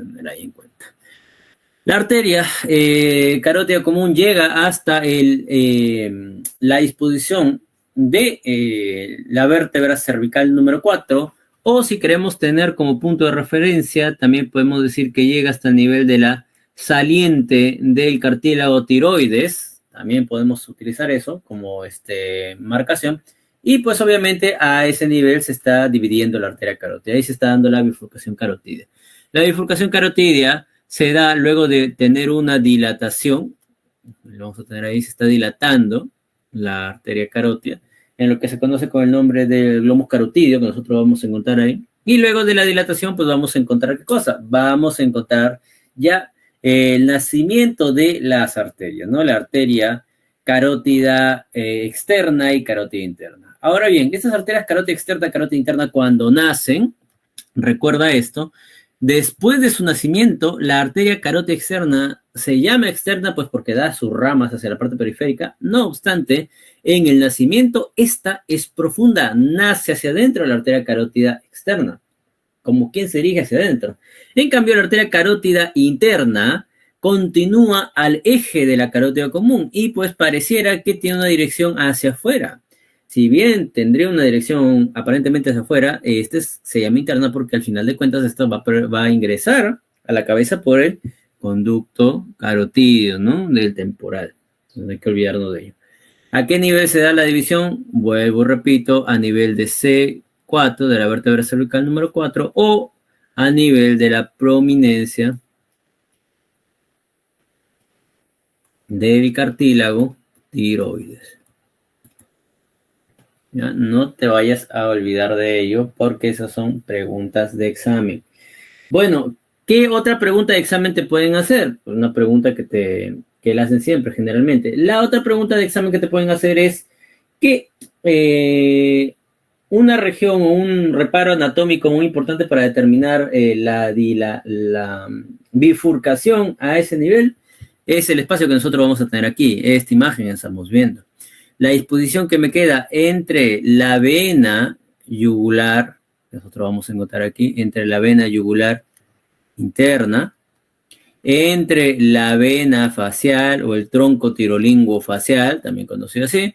tener ahí en cuenta. La arteria carótida común llega hasta la disposición de la vértebra cervical número 4, o si queremos tener como punto de referencia, también podemos decir que llega hasta el nivel de la saliente del cartílago tiroides, también podemos utilizar eso como marcación, y pues obviamente a ese nivel se está dividiendo la arteria carótida, ahí se está dando la bifurcación carotídea. La bifurcación carotídea se da luego de tener una dilatación, lo vamos a tener ahí, se está dilatando la arteria carótida, en lo que se conoce con el nombre del glomus carotídeo, que nosotros vamos a encontrar ahí, y luego de la dilatación, pues vamos a encontrar ¿qué cosa? Vamos a encontrar ya el nacimiento de las arterias, ¿no? La arteria carótida externa y carótida interna. Ahora bien, estas arterias carótida externa, carótida interna, cuando nacen, recuerda esto, después de su nacimiento, la arteria carótida externa se llama externa pues porque da sus ramas hacia la parte periférica. No obstante, en el nacimiento esta es profunda, nace hacia adentro la arteria carótida externa, como quien se dirige hacia adentro. En cambio, la arteria carótida interna continúa al eje de la carótida común y pues pareciera que tiene una dirección hacia afuera. Si bien tendría una dirección aparentemente hacia afuera, se llama interna porque al final de cuentas esto va a ingresar a la cabeza por el conducto carotídeo, ¿no? Del temporal. Entonces no hay que olvidarnos de ello. ¿A qué nivel se da la división? Vuelvo, repito, a nivel de C4, de la vértebra cervical número 4, o a nivel de la prominencia del cartílago tiroides. ¿Ya? No te vayas a olvidar de ello porque esas son preguntas de examen. Bueno, ¿qué otra pregunta de examen te pueden hacer? Pues una pregunta que la hacen siempre, generalmente. La otra pregunta de examen que te pueden hacer es que una región o un reparo anatómico muy importante para determinar la bifurcación a ese nivel es el espacio que nosotros vamos a tener aquí. Esta imagen que estamos viendo. La disposición que me queda entre la vena yugular, nosotros vamos a encontrar aquí, entre la vena yugular interna, entre la vena facial o el tronco tirolinguo facial, también conocido así,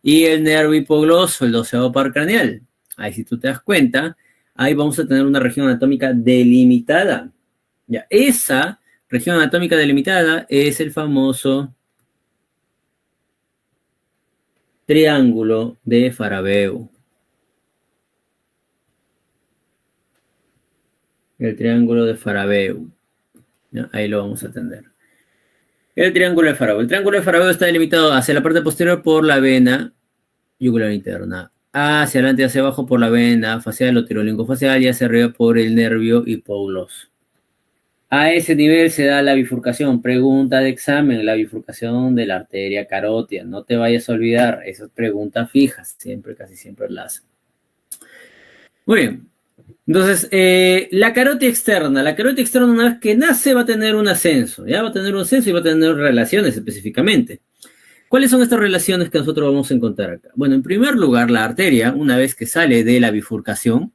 y el nervio hipogloso, el 12º par craneal. Ahí si tú te das cuenta, ahí vamos a tener una región anatómica delimitada. Ya, esa región anatómica delimitada es el famoso triángulo de Farabeu. El triángulo de Farabeu. ¿Ya? Ahí lo vamos a atender. El triángulo de Farabeu. El triángulo de Farabeu está delimitado hacia la parte posterior por la vena yugular interna, hacia adelante y hacia abajo por la vena facial o tirolingofacial y hacia arriba por el nervio hipogloso. A ese nivel se da la bifurcación. Pregunta de examen, la bifurcación de la arteria carótida. No te vayas a olvidar, esas preguntas fijas, siempre, casi siempre las hacen. Muy bien. Entonces, la carótida externa una vez que nace va a tener un ascenso, ya va a tener un ascenso y va a tener relaciones específicamente. ¿Cuáles son estas relaciones que nosotros vamos a encontrar acá? Bueno, en primer lugar, la arteria, una vez que sale de la bifurcación,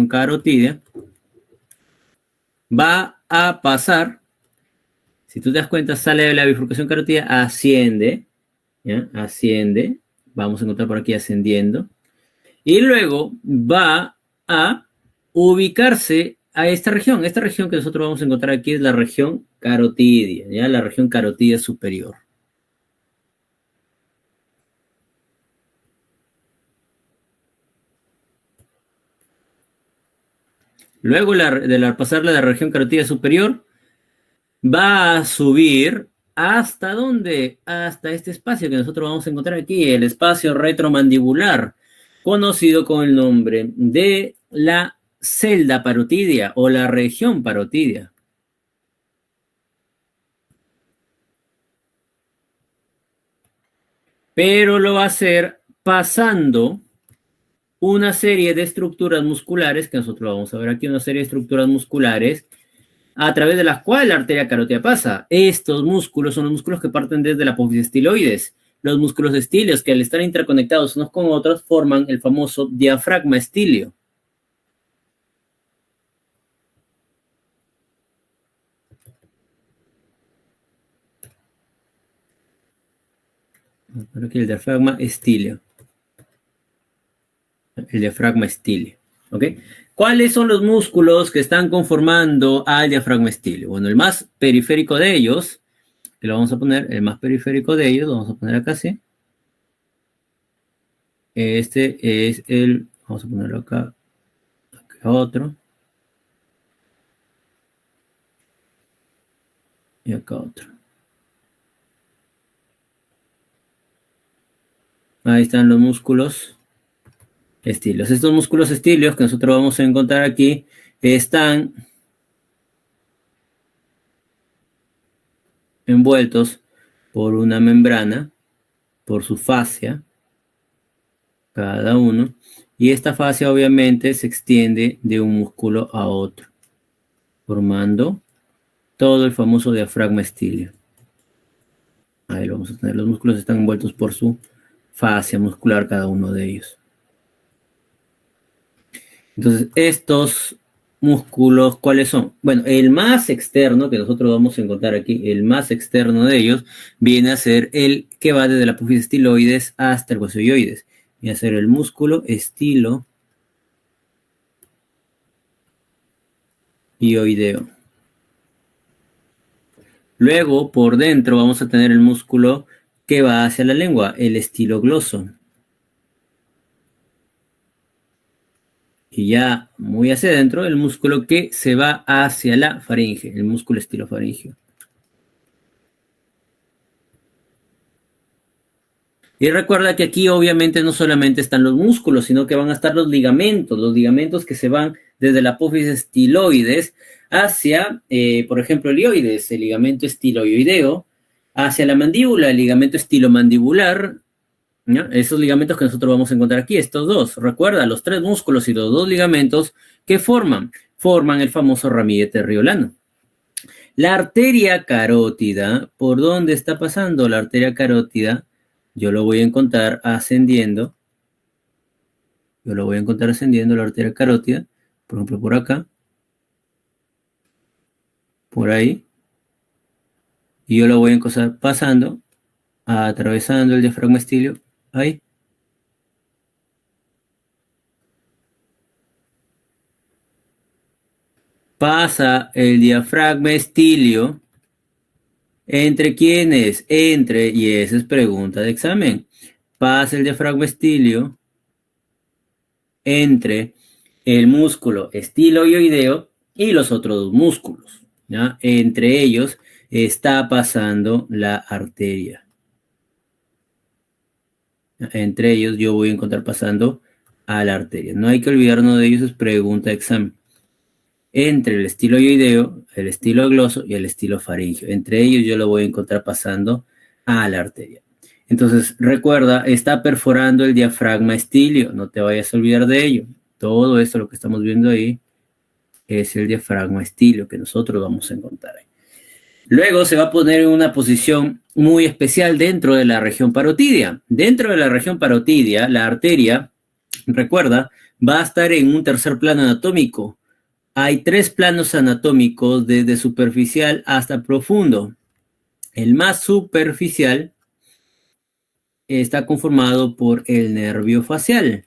carotídea, va a pasar, si tú te das cuenta, sale de la bifurcación carotídea, asciende, ¿ya? Asciende, vamos a encontrar por aquí ascendiendo, y luego va a ubicarse a esta región que nosotros vamos a encontrar aquí es la región carotídea, ¿ya? La región carotídea superior. Luego de pasar la región carotídea superior, va a subir ¿hasta dónde? Hasta este espacio que nosotros vamos a encontrar aquí, el espacio retromandibular, conocido con el nombre de la celda parotídea o la región parotídea. Pero lo va a hacer pasando una serie de estructuras musculares, que nosotros vamos a ver aquí, una serie de estructuras musculares a través de las cuales la arteria carótida pasa. Estos músculos son los músculos que parten desde la apófisis estiloides, Los músculos estíleos, que al estar interconectados unos con otros, forman el famoso diafragma estíleo. Aquí el diafragma estíleo. El diafragma estíleo. ¿Ok? ¿Cuáles son los músculos que están conformando al diafragma estíleo? Bueno, el más periférico de ellos, que lo vamos a poner, el más periférico de ellos, lo vamos a poner acá, ¿sí? Este es el, vamos a ponerlo acá, acá otro. Y acá otro. Ahí están los músculos estíleos. Estos músculos estíleos que nosotros vamos a encontrar aquí están envueltos por una membrana, por su fascia, cada uno. Y esta fascia obviamente se extiende de un músculo a otro, formando todo el famoso diafragma estíleo. Ahí lo vamos a tener. Los músculos están envueltos por su fascia muscular, cada uno de ellos. Entonces, estos músculos, ¿cuáles son? Bueno, el más externo que nosotros vamos a encontrar aquí, el más externo de ellos, viene a ser el que va desde la apófisis estiloides hasta el hueso ioides. Viene a ser el músculo estiloideo. Luego, por dentro, vamos a tener el músculo que va hacia la lengua, el estilogloso. Y ya muy hacia adentro, el músculo que se va hacia la faringe, el músculo estilofaringeo. Y recuerda que aquí obviamente no solamente están los músculos, sino que van a estar los ligamentos que se van desde la apófisis estiloides hacia, por ejemplo, el ioides, el ligamento estiloideo, hacia la mandíbula, el ligamento estilomandibular, ¿no? Esos ligamentos que nosotros vamos a encontrar aquí, estos dos. Recuerda, los tres músculos y los dos ligamentos que forman el famoso ramillete riolano. La arteria carótida, ¿por dónde está pasando la arteria carótida? Yo lo voy a encontrar ascendiendo. La arteria carótida. Por ejemplo, por acá. Por ahí. Y yo lo voy a encontrar pasando, atravesando el diafragma estíleo. Ahí. Pasa el diafragma estíleo. ¿Entre quiénes? Entre, y esa es pregunta de examen. Pasa el diafragma estíleo entre el músculo estiloideo y los otros dos músculos, ¿ya? Entre ellos está pasando la arteria. Entre ellos yo voy a encontrar pasando a la arteria. No hay que olvidarnos de ellos, es pregunta de examen. Entre el estiloideo, el estilogloso y el estilofaringeo. Entre ellos yo lo voy a encontrar pasando a la arteria. Entonces, recuerda, está perforando el diafragma estíleo. No te vayas a olvidar de ello. Todo esto, lo que estamos viendo ahí, es el diafragma estíleo que nosotros vamos a encontrar ahí. Luego se va a poner en una posición muy especial dentro de la región parotidia. Dentro de la región parotidia, la arteria, recuerda, va a estar en un tercer plano anatómico. Hay tres planos anatómicos desde superficial hasta profundo. El más superficial está conformado por el nervio facial.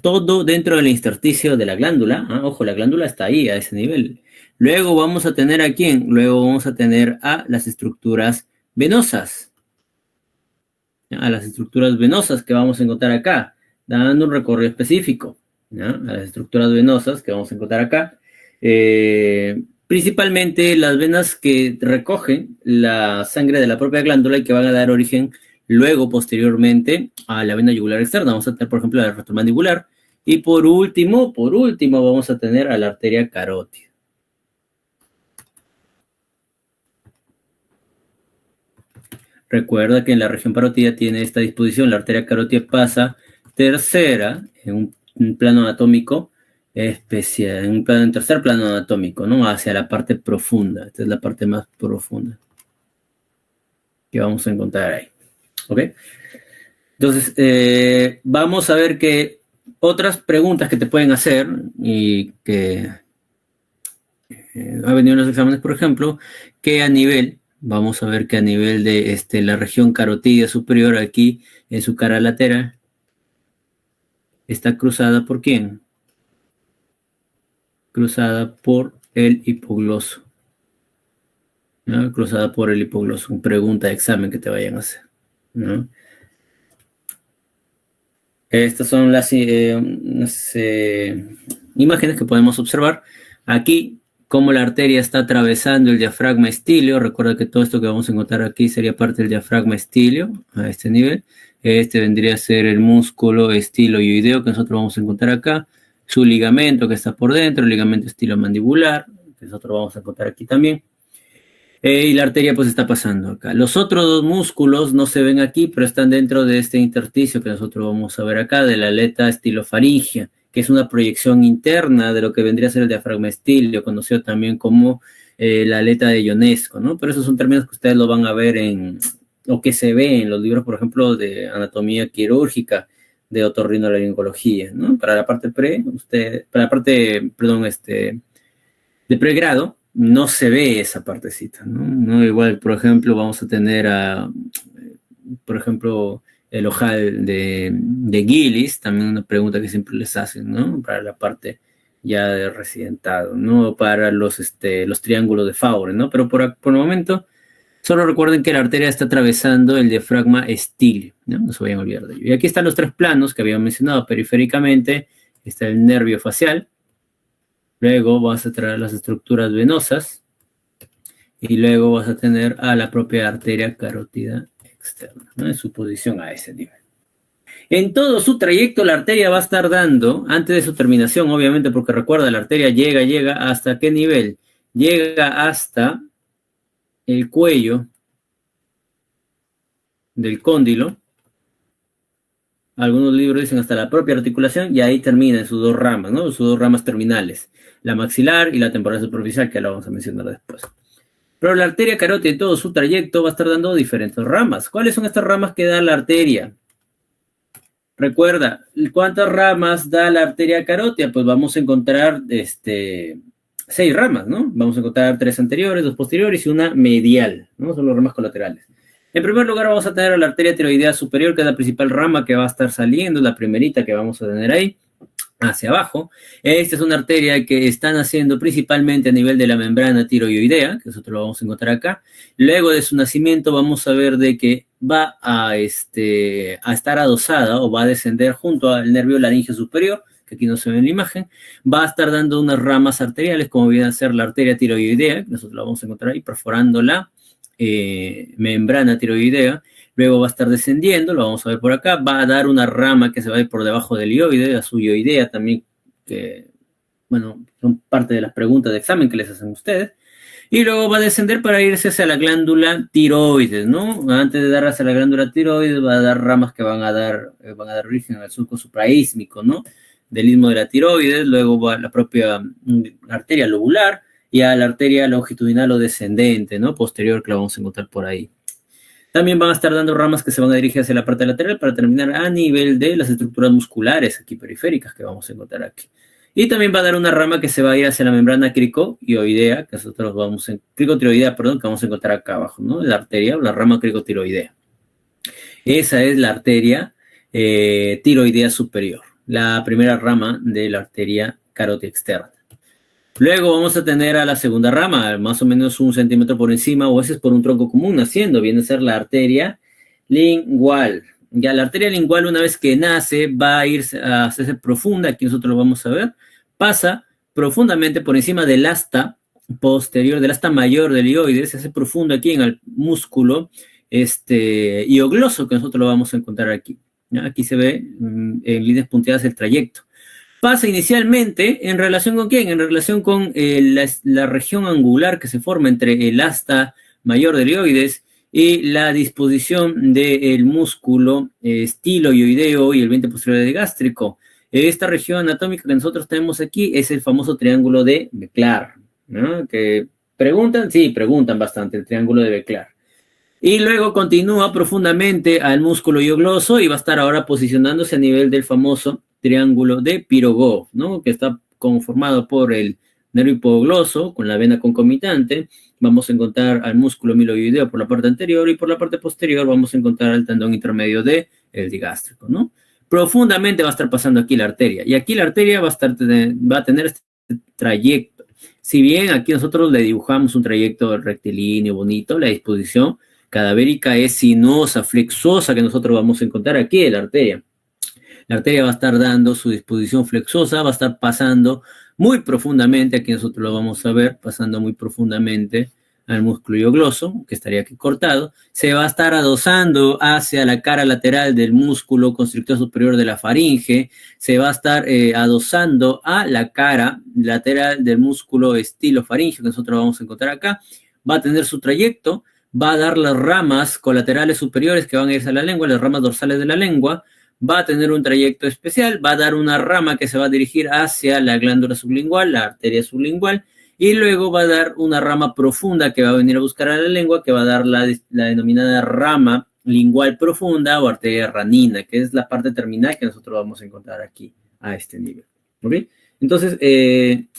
Todo dentro del intersticio de la glándula. Ojo, la glándula está ahí, a ese nivel. Luego vamos a tener ¿a quién? Luego vamos a tener a las estructuras venosas. A las estructuras venosas que vamos a encontrar acá, dando un recorrido específico. ¿Ya? A las estructuras venosas que vamos a encontrar acá. Principalmente las venas que recogen la sangre de la propia glándula y que van a dar origen luego, posteriormente, a la vena yugular externa. Vamos a tener, por ejemplo, la retromandibular. Y por último, vamos a tener a la arteria carótida. Recuerda que en la región parotidia tiene esta disposición. La arteria carótida pasa tercera en un plano anatómico especial, en tercer plano anatómico, ¿no? Hacia la parte profunda. Esta es la parte más profunda que vamos a encontrar ahí. ¿Ok? Entonces, vamos a ver que otras preguntas que te pueden hacer y que ha venido en los exámenes, por ejemplo, que a nivel, vamos a ver que a nivel de la región carotidia superior aquí, en su cara lateral, está cruzada por ¿quién? Cruzada por el hipogloso. ¿No? Cruzada por el hipogloso. Pregunta de examen que te vayan a hacer. ¿No? Estas son las imágenes que podemos observar. Aquí, cómo la arteria está atravesando el diafragma estíleo. Recuerda que todo esto que vamos a encontrar aquí sería parte del diafragma estíleo, a este nivel. Este vendría a ser el músculo estiloioideo que nosotros vamos a encontrar acá. Su ligamento que está por dentro, el ligamento estilomandibular, que nosotros vamos a encontrar aquí también. Y la arteria pues está pasando acá. Los otros dos músculos no se ven aquí, pero están dentro de este intersticio que nosotros vamos a ver acá, de la aleta estilofaringia, que es una proyección interna de lo que vendría a ser el diafragma estíleo, conocido también como la aleta de Ionesco, ¿no? Pero esos son términos que ustedes lo van a ver o que se ve en los libros, por ejemplo, de anatomía quirúrgica, de otorrinolaringología, ¿no? Para la parte de pregrado, no se ve esa partecita, ¿no? Igual, por ejemplo, vamos a tener por ejemplo, el ojal de Gillis, también una pregunta que siempre les hacen, ¿no? Para la parte ya de residentado, ¿no? Para los triángulos de Faure, ¿no? Pero por el momento, solo recuerden que la arteria está atravesando el diafragma estíleo, ¿no? No se vayan a olvidar de ello. Y aquí están los tres planos que habíamos mencionado. Periféricamente está el nervio facial. Luego vas a traer las estructuras venosas y luego vas a tener a la propia arteria carótida externa, ¿no? En su posición a ese nivel. En todo su trayecto la arteria va a estar dando, antes de su terminación, obviamente, porque recuerda, la arteria llega hasta ¿qué nivel? Llega hasta el cuello del cóndilo. Algunos libros dicen hasta la propia articulación y ahí termina en sus dos ramas, ¿no? Sus dos ramas terminales, la maxilar y la temporal superficial, que la vamos a mencionar después. Pero la arteria carótida en todo su trayecto va a estar dando diferentes ramas. ¿Cuáles son estas ramas que da la arteria? Recuerda, ¿cuántas ramas da la arteria carótida? Pues vamos a encontrar 6 ramas, ¿no? Vamos a encontrar 3 anteriores, 2 posteriores y una medial, ¿no? Son las ramas colaterales. En primer lugar vamos a tener a la arteria tiroidea superior, que es la principal rama que va a estar saliendo, la primerita que vamos a tener ahí, hacia abajo. Esta es una arteria que está naciendo principalmente a nivel de la membrana tiroidea, que nosotros lo vamos a encontrar acá. Luego de su nacimiento vamos a ver de que va a estar adosada o va a descender junto al nervio laringeo superior, que aquí no se ve en la imagen, va a estar dando unas ramas arteriales, como viene a ser la arteria tiroidea, que nosotros la vamos a encontrar ahí, perforando la membrana tiroidea. Luego va a estar descendiendo, lo vamos a ver por acá, va a dar una rama que se va a ir por debajo del ioide, la suyoidea también, que, bueno, son parte de las preguntas de examen que les hacen ustedes. Y luego va a descender para irse hacia la glándula tiroides, ¿no? Antes de dar hacia la glándula tiroides, va a dar ramas que van a dar origen al surco supraísmico, ¿no? Del istmo de la tiroides, luego va la propia arteria lobular y a la arteria longitudinal o descendente, ¿no? Posterior, que la vamos a encontrar por ahí. También van a estar dando ramas que se van a dirigir hacia la parte lateral para terminar a nivel de las estructuras musculares aquí periféricas que vamos a encontrar aquí. Y también va a dar una rama que se va a ir hacia la membrana cricotiroidea, que nosotros cricotiroidea, perdón, que vamos a encontrar acá abajo, ¿no? La arteria, la rama cricotiroidea. Esa es la arteria tiroidea superior, la primera rama de la arteria carótida externa. Luego vamos a tener a la segunda rama, más o menos 1 centímetro por encima, o ese es por un tronco común naciendo, viene a ser la arteria lingual. Ya la arteria lingual, una vez que nace, va a irse a hacerse profunda, aquí nosotros lo vamos a ver, pasa profundamente por encima del asta posterior, del asta mayor del ioide, se hace profundo aquí en el músculo hiogloso, que nosotros lo vamos a encontrar aquí. ¿Ya? Aquí se ve en líneas punteadas el trayecto. Pasa inicialmente en relación con ¿quién? En relación con la región angular que se forma entre el asta mayor del ioides y la disposición del músculo estiloioideo y el vientre posterior del gástrico. Esta región anatómica que nosotros tenemos aquí es el famoso triángulo de Beclar, ¿no? Que preguntan, sí, preguntan bastante el triángulo de Beclar. Y luego continúa profundamente al músculo hiogloso y va a estar ahora posicionándose a nivel del famoso triángulo de Pirogov, ¿no? Que está conformado por el nervio hipogloso con la vena concomitante. Vamos a encontrar al músculo miloideo por la parte anterior y por la parte posterior vamos a encontrar el tendón intermedio del digástrico, ¿no? Profundamente va a estar pasando aquí la arteria y aquí la arteria va a tener este trayecto. Si bien aquí nosotros le dibujamos un trayecto rectilíneo bonito, la disposición cadavérica es sinuosa, flexosa, que nosotros vamos a encontrar aquí en la arteria. La arteria va a estar dando su disposición flexosa, va a estar pasando muy profundamente, aquí nosotros lo vamos a ver, pasando muy profundamente al músculo hiogloso, que estaría aquí cortado, se va a estar adosando hacia la cara lateral del músculo constrictor superior de la faringe, se va a estar adosando a la cara lateral del músculo estilofaringeo, que nosotros vamos a encontrar acá, va a tener su trayecto, va a dar las ramas colaterales superiores que van a irse a la lengua, las ramas dorsales de la lengua, va a tener un trayecto especial, va a dar una rama que se va a dirigir hacia la glándula sublingual, la arteria sublingual, y luego va a dar una rama profunda que va a venir a buscar a la lengua, que va a dar la denominada rama lingual profunda o arteria ranina, que es la parte terminal que nosotros vamos a encontrar aquí a este nivel. ¿Ok? Entonces,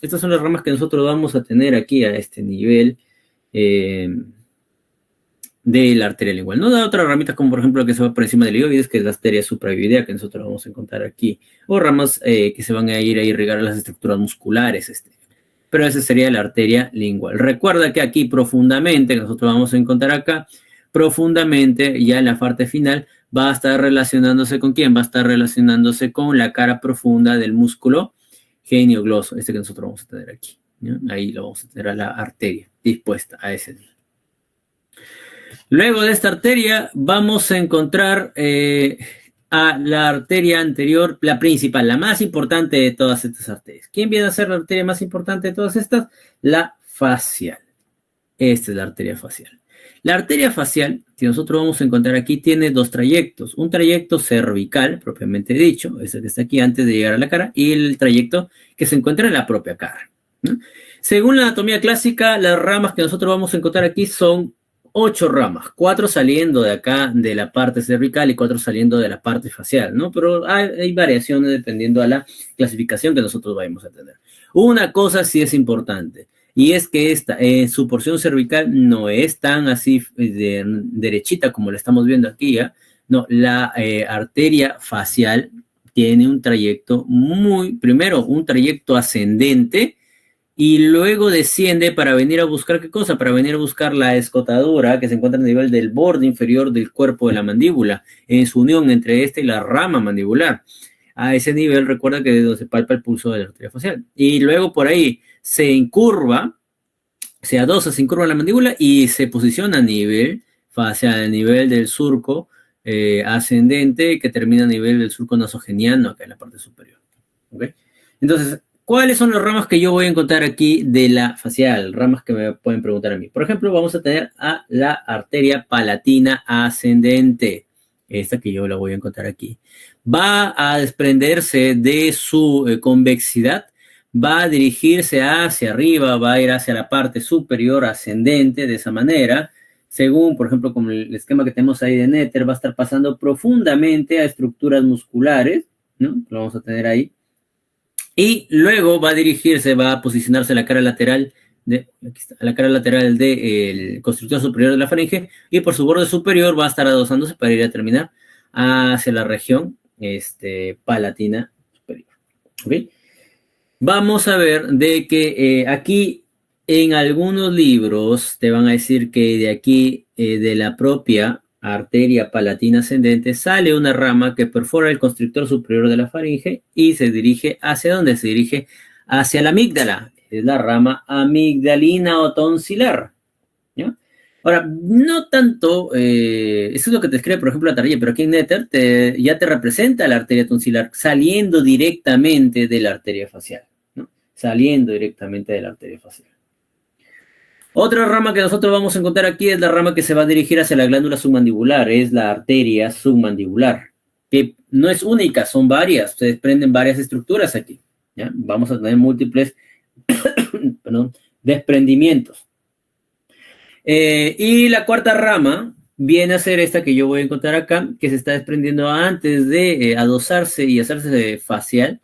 estas son las ramas que nosotros vamos a tener aquí a este nivel de la arteria lingual. No da otras ramitas como por ejemplo la que se va por encima del ioides, que es la arteria supraoidea, que nosotros vamos a encontrar aquí, o ramas que se van a ir a irrigar las estructuras musculares, pero esa sería la arteria lingual. Recuerda que aquí profundamente, que nosotros vamos a encontrar acá, profundamente, ya en la parte final, va a estar relacionándose con ¿quién? Va a estar relacionándose con la cara profunda del músculo geniogloso, que nosotros vamos a tener aquí, ¿no? Ahí lo vamos a tener a la arteria dispuesta a ese nivel. Luego de esta arteria vamos a encontrar a la arteria anterior, la principal, la más importante de todas estas arterias. ¿Quién viene a ser la arteria más importante de todas estas? La facial. Esta es la arteria facial. La arteria facial, que nosotros vamos a encontrar aquí, tiene dos trayectos. Un trayecto cervical, propiamente dicho, es el que está aquí antes de llegar a la cara, y el trayecto que se encuentra en la propia cara, ¿no? Según la anatomía clásica, las ramas que nosotros vamos a encontrar aquí son 8 ramas, 4 saliendo de acá de la parte cervical y 4 saliendo de la parte facial, ¿no? Pero hay variaciones dependiendo a la clasificación que nosotros vayamos a tener. Una cosa sí es importante, y es que esta, su porción cervical no es tan así derechita como la estamos viendo aquí, ¿ya? No, la arteria facial tiene un trayecto primero, un trayecto ascendente, y luego desciende para venir a buscar ¿qué cosa? Para venir a buscar la escotadura que se encuentra a nivel del borde inferior del cuerpo de la mandíbula, en su unión entre esta y la rama mandibular. A ese nivel, recuerda que es donde se palpa el pulso de la arteria facial. Y luego por ahí se encurva, se adosa, se encurva la mandíbula y se posiciona a nivel facial, a nivel del surco ascendente que termina a nivel del surco nasogeniano, acá en la parte superior. ¿Ok? Entonces, ¿cuáles son las ramas que yo voy a encontrar aquí de la facial? Ramas que me pueden preguntar a mí. Por ejemplo, vamos a tener a la arteria palatina ascendente. Esta que yo la voy a encontrar aquí. Va a desprenderse de su convexidad, va a dirigirse hacia arriba, va a ir hacia la parte superior ascendente de esa manera. Según, por ejemplo, como el esquema que tenemos ahí de Netter, va a estar pasando profundamente a estructuras musculares, ¿no? Lo vamos a tener ahí. Y luego va a dirigirse, va a posicionarse a la cara lateral del constructor superior de la faringe, y por su borde superior va a estar adosándose para ir a terminar hacia la región palatina superior. ¿Okay? Vamos a ver de que aquí en algunos libros te van a decir que de aquí, de la propia arteria palatina ascendente, sale una rama que perfora el constrictor superior de la faringe y se dirige ¿hacia dónde? Se dirige hacia la amígdala. Es la rama amigdalina o tonsilar, ¿ya? Ahora, no tanto, eso es lo que te escribe, por ejemplo, la tarjeta, pero aquí en Netter ya te representa la arteria tonsilar saliendo directamente de la arteria facial, ¿no? Saliendo directamente de la arteria facial. Otra rama que nosotros vamos a encontrar aquí es la rama que se va a dirigir hacia la glándula submandibular, es la arteria submandibular, que no es única, son varias, se desprenden varias estructuras aquí, ¿ya? Vamos a tener múltiples desprendimientos. Y la cuarta rama viene a ser esta que yo voy a encontrar acá, que se está desprendiendo antes de adosarse y hacerse facial.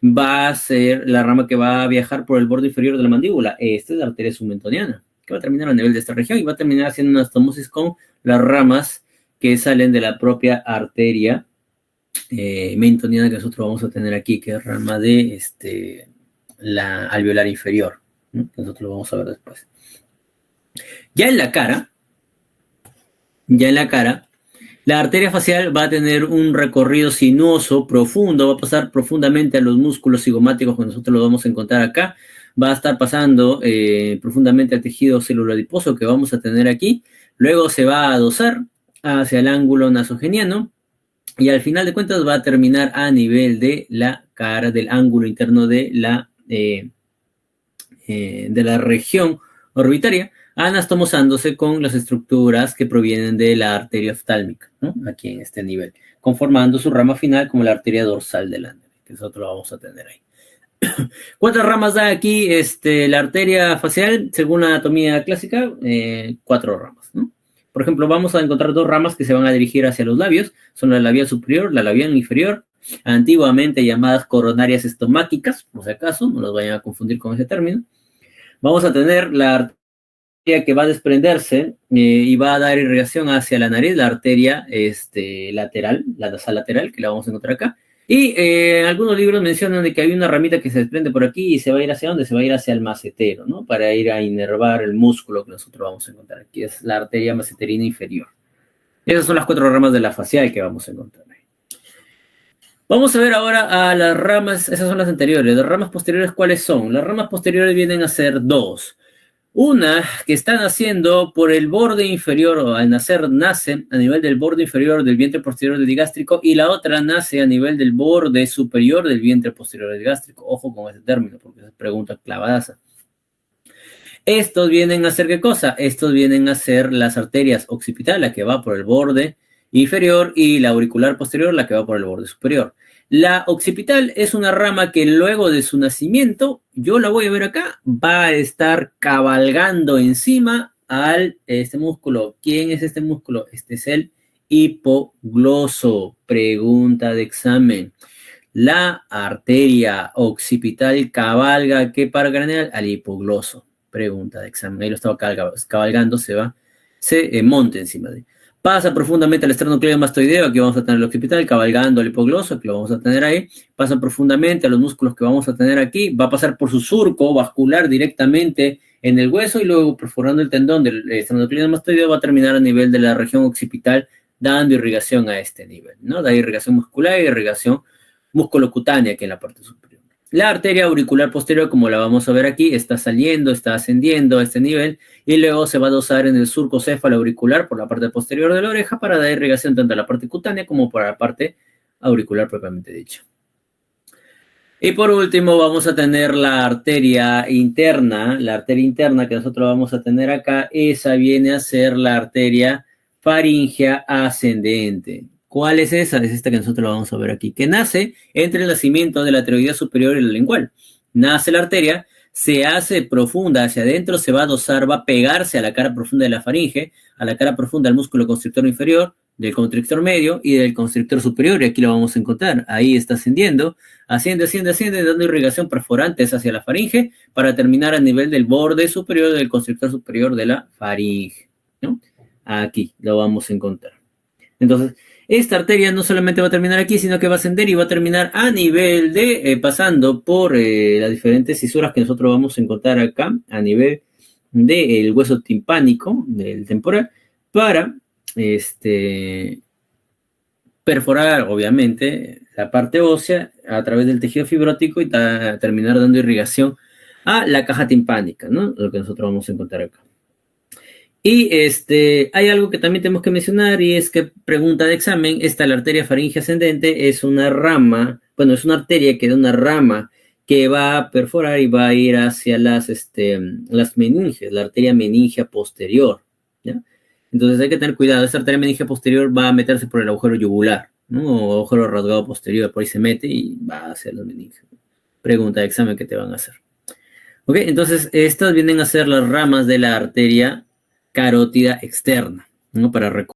Va a ser la rama que va a viajar por el borde inferior de la mandíbula. Esta es la arteria submentoniana, que va a terminar a nivel de esta región y va a terminar haciendo una anastomosis con las ramas que salen de la propia arteria mentoniana que nosotros vamos a tener aquí, que es rama de la alveolar inferior, ¿no? Nosotros lo vamos a ver después. Ya en la cara, la arteria facial va a tener un recorrido sinuoso profundo, va a pasar profundamente a los músculos cigomáticos que nosotros los vamos a encontrar acá, va a estar pasando profundamente al tejido celular adiposo que vamos a tener aquí, luego se va a adosar hacia el ángulo nasogeniano y al final de cuentas va a terminar a nivel de la cara, del ángulo interno de la región orbitaria, anastomosándose con las estructuras que provienen de la arteria oftálmica, ¿no? Aquí en este nivel, conformando su rama final como la arteria dorsal del ángulo, que nosotros lo vamos a tener ahí. ¿Cuántas ramas da aquí la arteria facial? Según la anatomía clásica, 4 ramas, ¿no? Por ejemplo, vamos a encontrar 2 ramas que se van a dirigir hacia los labios, son la labial superior, la labial inferior, antiguamente llamadas coronarias estomáquicas, por si acaso, no los vayan a confundir con ese término. Vamos a tener la arteria que va a desprenderse y va a dar irrigación hacia la nariz, la arteria lateral, la nasal lateral, que la vamos a encontrar acá. Y algunos libros mencionan de que hay una ramita que se desprende por aquí y se va a ir hacia dónde, se va a ir hacia el macetero, ¿no? Para ir a inervar el músculo que nosotros vamos a encontrar aquí, es la arteria maceterina inferior. Esas son las 4 ramas de la facial que vamos a encontrar. Vamos a ver ahora a las ramas, esas son las anteriores. Las ramas posteriores, ¿cuáles son? Las ramas posteriores vienen a ser 2. Una que está naciendo por el borde inferior, o al nacer nace a nivel del borde inferior del vientre posterior del digástrico, y la otra nace a nivel del borde superior del vientre posterior del digástrico. Ojo con ese término, porque es pregunta clavadaza. Estos vienen a ser, ¿qué cosa? Estos vienen a ser las arterias occipital, la que va por el borde inferior, y la auricular posterior, la que va por el borde superior. La occipital es una rama que luego de su nacimiento, yo la voy a ver acá, va a estar cabalgando encima al este músculo. ¿Quién es este músculo? Este es el hipogloso. Pregunta de examen. La arteria occipital cabalga ¿qué par craneal? Al hipogloso. Pregunta de examen. Ahí lo estaba cabalgando, se monta encima de. Pasa profundamente al esternocleidomastoideo, aquí vamos a tener el occipital, cabalgando el hipogloso, aquí lo vamos a tener ahí. Pasa profundamente a los músculos que vamos a tener aquí, va a pasar por su surco vascular directamente en el hueso y luego perforando el tendón del esternocleidomastoideo va a terminar a nivel de la región occipital, dando irrigación a este nivel, ¿no? Da irrigación muscular y irrigación musculocutánea aquí en la parte superior. La arteria auricular posterior, como la vamos a ver aquí, está saliendo, está ascendiendo a este nivel y luego se va a dosar en el surco céfalo-auricular por la parte posterior de la oreja para dar irrigación tanto a la parte cutánea como para la parte auricular propiamente dicha. Y por último vamos a tener la arteria interna que nosotros vamos a tener acá, esa viene a ser la arteria faríngea ascendente. ¿Cuál es esa? Es esta que nosotros vamos a ver aquí, que nace entre el nacimiento de la tiroidea superior y la lingual. Nace la arteria, se hace profunda hacia adentro, se va a dosar, va a pegarse a la cara profunda de la faringe, a la cara profunda del músculo constrictor inferior, del constrictor medio y del constrictor superior, y aquí lo vamos a encontrar. Ahí está ascendiendo, asciende, dando irrigación perforantes hacia la faringe para terminar a nivel del borde superior del constrictor superior de la faringe, ¿no? Aquí lo vamos a encontrar. Entonces, esta arteria no solamente va a terminar aquí, sino que va a ascender y va a terminar a nivel de, pasando por las diferentes cisuras que nosotros vamos a encontrar acá, a nivel del hueso timpánico, del temporal, para perforar, obviamente, la parte ósea a través del tejido fibrótico y terminar dando irrigación a la caja timpánica, ¿no? Lo que nosotros vamos a encontrar acá. Y hay algo que también tenemos que mencionar y es que pregunta de examen, la arteria faringe ascendente es una rama, bueno, es una arteria que da una rama que va a perforar y va a ir hacia las meninges, la arteria meningia posterior, ¿ya? Entonces hay que tener cuidado, esta arteria meningia posterior va a meterse por el agujero yugular, ¿no? O agujero rasgado posterior, por ahí se mete y va hacia los meninges. Pregunta de examen que te van a hacer. Ok, entonces estas vienen a ser las ramas de la arteria carótida externa, ¿no? Para